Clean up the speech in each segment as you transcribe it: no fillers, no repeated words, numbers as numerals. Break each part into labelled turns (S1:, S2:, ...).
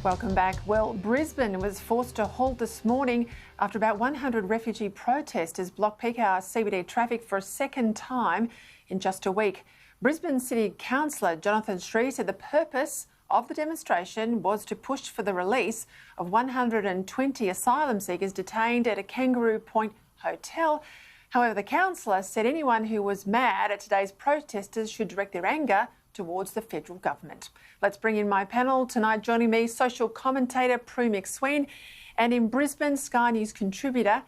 S1: Welcome back. Well, Brisbane was forced to halt this morning after about 100 refugee protesters blocked peak hour CBD traffic for a second time in just a week. Brisbane City Councillor Jonathan Shree said the purpose of the demonstration was to push for the release of 120 asylum seekers detained at a Kangaroo Point hotel. However, the councillor said anyone who was mad at today's protesters should direct their anger towards the federal government. Let's bring in my panel tonight. Joining me, social commentator Prue McSween, and in Brisbane, Sky News contributor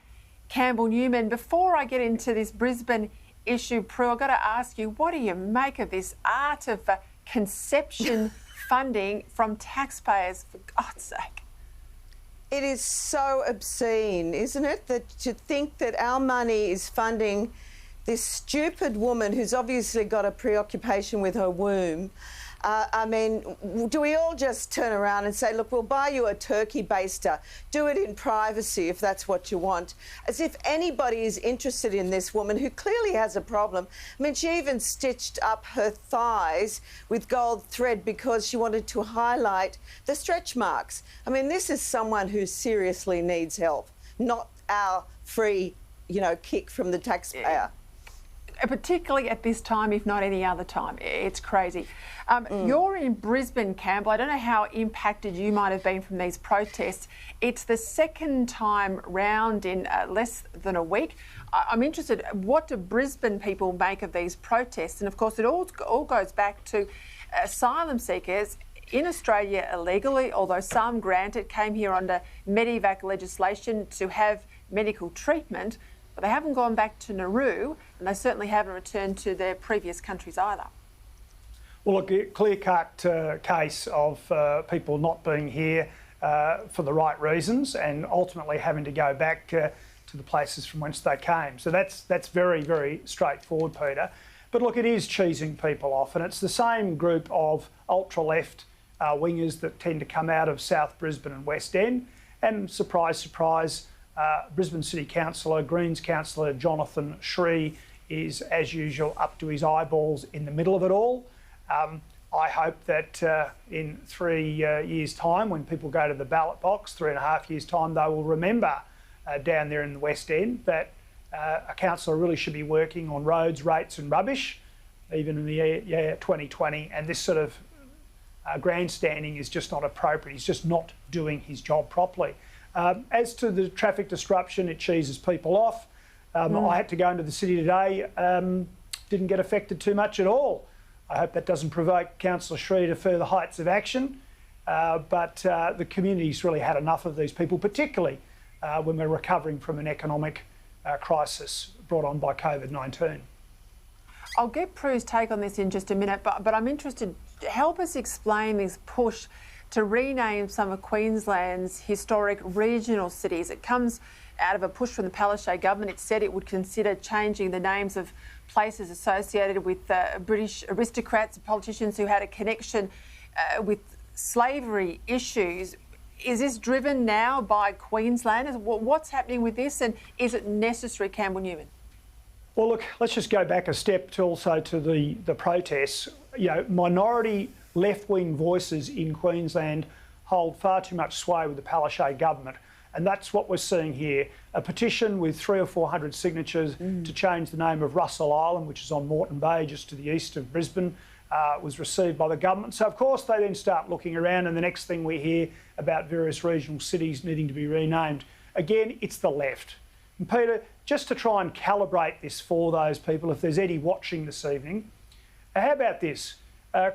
S1: Campbell Newman. Before I get into this Brisbane issue, Prue, I've got to ask you, what do you make of this art of conception funding from taxpayers, for God's sake?
S2: It is so obscene, isn't it, that to think that our money is funding this stupid woman who's obviously got a preoccupation with her womb. I mean, do we all just turn around and say, look, we'll buy you a turkey baster, do it in privacy if that's what you want, as if anybody is interested in this woman who clearly has a problem. I mean, she even stitched up her thighs with gold thread because she wanted to highlight the stretch marks. I mean, this is someone who seriously needs help, not our free, kick from the taxpayer.
S1: Particularly at this time, if not any other time. It's crazy. You're in Brisbane, Campbell. I don't know how impacted you might have been from these protests. It's the second time round in less than a week. I'm interested, what do Brisbane people make of these protests? And of course, it all goes back to asylum seekers in Australia illegally, although some, granted, came here under Medevac legislation to have medical treatment. But they haven't gone back to Nauru, and they certainly haven't returned to their previous countries either.
S3: Well, look, a clear-cut case of people not being here for the right reasons and ultimately having to go back to the places from whence they came. So that's very, very straightforward, Peter. But look, it is cheesing people off, and it's the same group of ultra-left wingers that tend to come out of South Brisbane and West End. And surprise, surprise, Brisbane City Councillor, Greens Councillor Jonathan Shree is, as usual, up to his eyeballs in the middle of it all. I hope that in 3 years' time, when people go to the ballot box, 3.5 years' time, they will remember down there in the West End that a councillor really should be working on roads, rates and rubbish, even in the year 2020, and this sort of grandstanding is just not appropriate. He's just not doing his job properly. As to the traffic disruption, it cheeses people off. I had to go into the city today, didn't get affected too much at all. I hope that doesn't provoke Councillor Shree to further heights of action. But the community's really had enough of these people, particularly when we're recovering from an economic crisis brought on by COVID-19.
S1: I'll get Prue's take on this in just a minute, but I'm interested, help us explain this push to rename some of Queensland's historic regional cities. It comes out of a push from the Palaszczuk government. It said it would consider changing the names of places associated with British aristocrats and politicians who had a connection with slavery issues. Is this driven now by Queenslanders? What's happening with this, and is it necessary, Campbell Newman?
S3: Well, look, let's just go back a step to the protests. Minority left-wing voices in Queensland hold far too much sway with the Palaszczuk government, and that's what we're seeing here. A petition with 300 or 400 signatures to change the name of Russell Island, which is on Moreton Bay, just to the east of Brisbane, was received by the government. So, of course, they then start looking around, and the next thing we hear about various regional cities needing to be renamed. Again, it's the left. And Peter, just to try and calibrate this for those people, if there's Eddie watching this evening, how about this?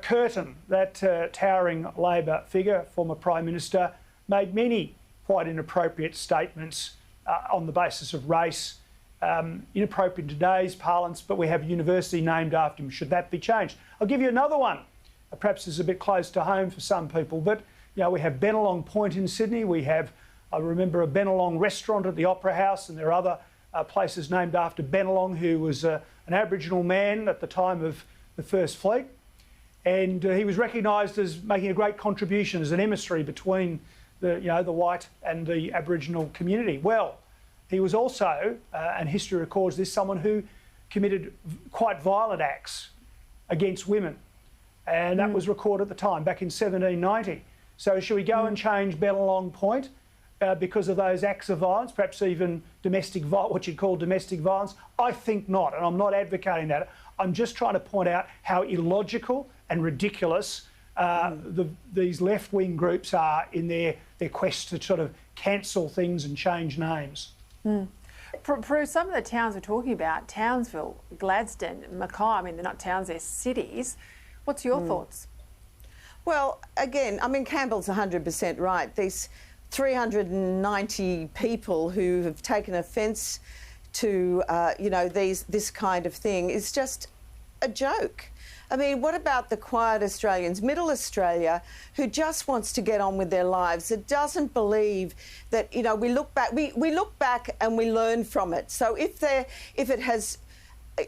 S3: Curtin, that towering Labor figure, former Prime Minister, made many quite inappropriate statements on the basis of race, inappropriate in today's parlance, but we have a university named after him. Should that be changed? I'll give you another one. Perhaps it's a bit close to home for some people, but we have Bennelong Point in Sydney. We have, I remember, a Bennelong restaurant at the Opera House, and there are other places named after Bennelong, who was an Aboriginal man at the time of the First Fleet. And he was recognised as making a great contribution as an emissary between the white and the Aboriginal community. Well, he was also, and history records this, someone who committed quite violent acts against women. And that was recorded at the time, back in 1790. So should we go and change Bennelong Point because of those acts of violence, perhaps even what you'd call domestic violence? I think not, and I'm not advocating that. I'm just trying to point out how illogical and ridiculous these left-wing groups are in their quest to sort of cancel things and change names.
S1: Prue, some of the towns we're talking about, Townsville, Gladstone, Mackay, I mean, they're not towns, they're cities. What's your thoughts? Well, again, I mean, Campbell's 100% right. These 390 people who have taken offence to, this kind of thing is just a joke. I mean, what about the quiet Australians, Middle Australia, who just wants to get on with their lives, that doesn't believe that, we look back and we learn from it. So if it has,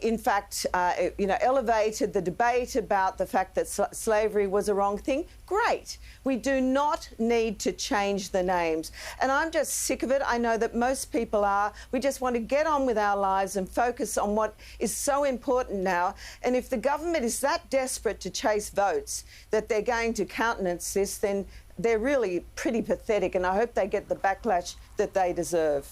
S1: in fact, elevated the debate about the fact that slavery was a wrong thing, great. We do not need to change the names. And I'm just sick of it. I know that most people are. We just want to get on with our lives and focus on what is so important now. And if the government is that desperate to chase votes that they're going to countenance this, then they're really pretty pathetic. And I hope they get the backlash that they deserve.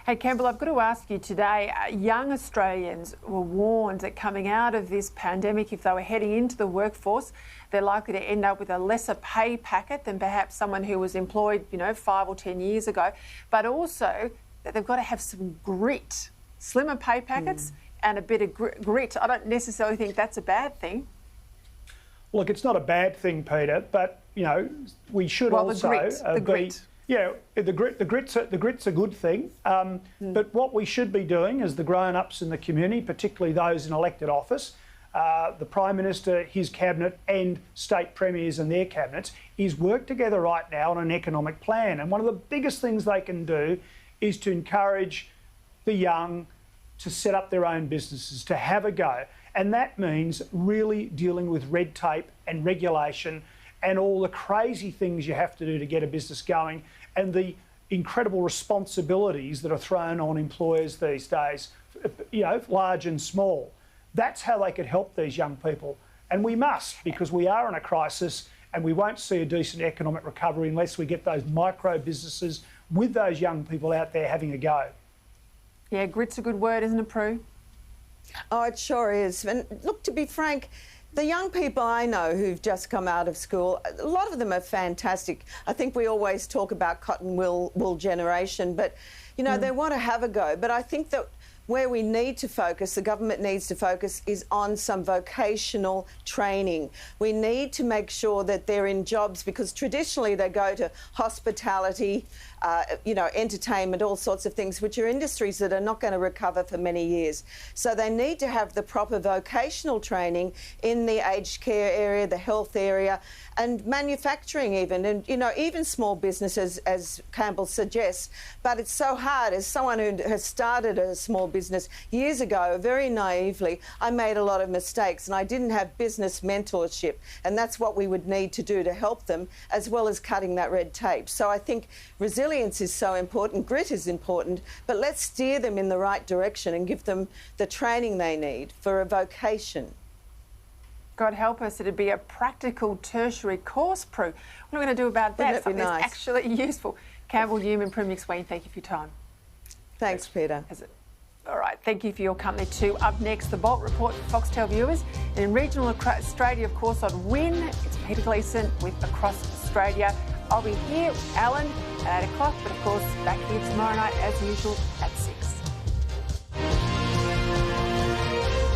S1: Hey, Campbell, I've got to ask you today, young Australians were warned that coming out of this pandemic, if they were heading into the workforce, they're likely to end up with a lesser pay packet than perhaps someone who was employed, 5 or 10 years ago, but also that they've got to have some grit, slimmer pay packets and a bit of grit. I don't necessarily think that's a bad thing. Look, it's not a bad thing, Peter, but, we should the grit. Yeah, the grit's a good thing, but what we should be doing as the grown-ups in the community, particularly those in elected office, the Prime Minister, his cabinet and state premiers and their cabinets, is work together right now on an economic plan. And one of the biggest things they can do is to encourage the young to set up their own businesses, to have a go. And that means really dealing with red tape and regulation and all the crazy things you have to do to get a business going, and the incredible responsibilities that are thrown on employers these days, large and small. That's how they could help these young people. And we must, because we are in a crisis and we won't see a decent economic recovery unless we get those micro businesses with those young people out there having a go. Yeah, grit's a good word, isn't it, Prue? Oh, it sure is. And look, to be frank, the young people I know who've just come out of school, a lot of them are fantastic. I think we always talk about cotton wool generation, but, they want to have a go. But I think that where we need to focus, the government needs to focus, is on some vocational training. We need to make sure that they're in jobs, because traditionally they go to hospitality, entertainment, all sorts of things, which are industries that are not going to recover for many years. So they need to have the proper vocational training in the aged care area, the health area, and manufacturing even, and, even small businesses, as Campbell suggests. But it's so hard. As someone who has started a small business years ago, very naively, I made a lot of mistakes and I didn't have business mentorship. And that's what we would need to do to help them, as well as cutting that red tape. So I think resilience is so important, grit is important, but let's steer them in the right direction and give them the training they need for a vocation. God help us, it'd be a practical tertiary course, Prue. What are we going to do about that? Something that's actually useful. Campbell Newman, Prue McSween, thank you for your time. Thanks, Peter. All right, thank you for your company too. Up next, the Bolt Report for Foxtel viewers. And in regional Australia, of course, on WIN, it's Peter Gleeson with Across Australia. I'll be here with Alan at 8 o'clock, but of course, back here tomorrow night as usual at 6.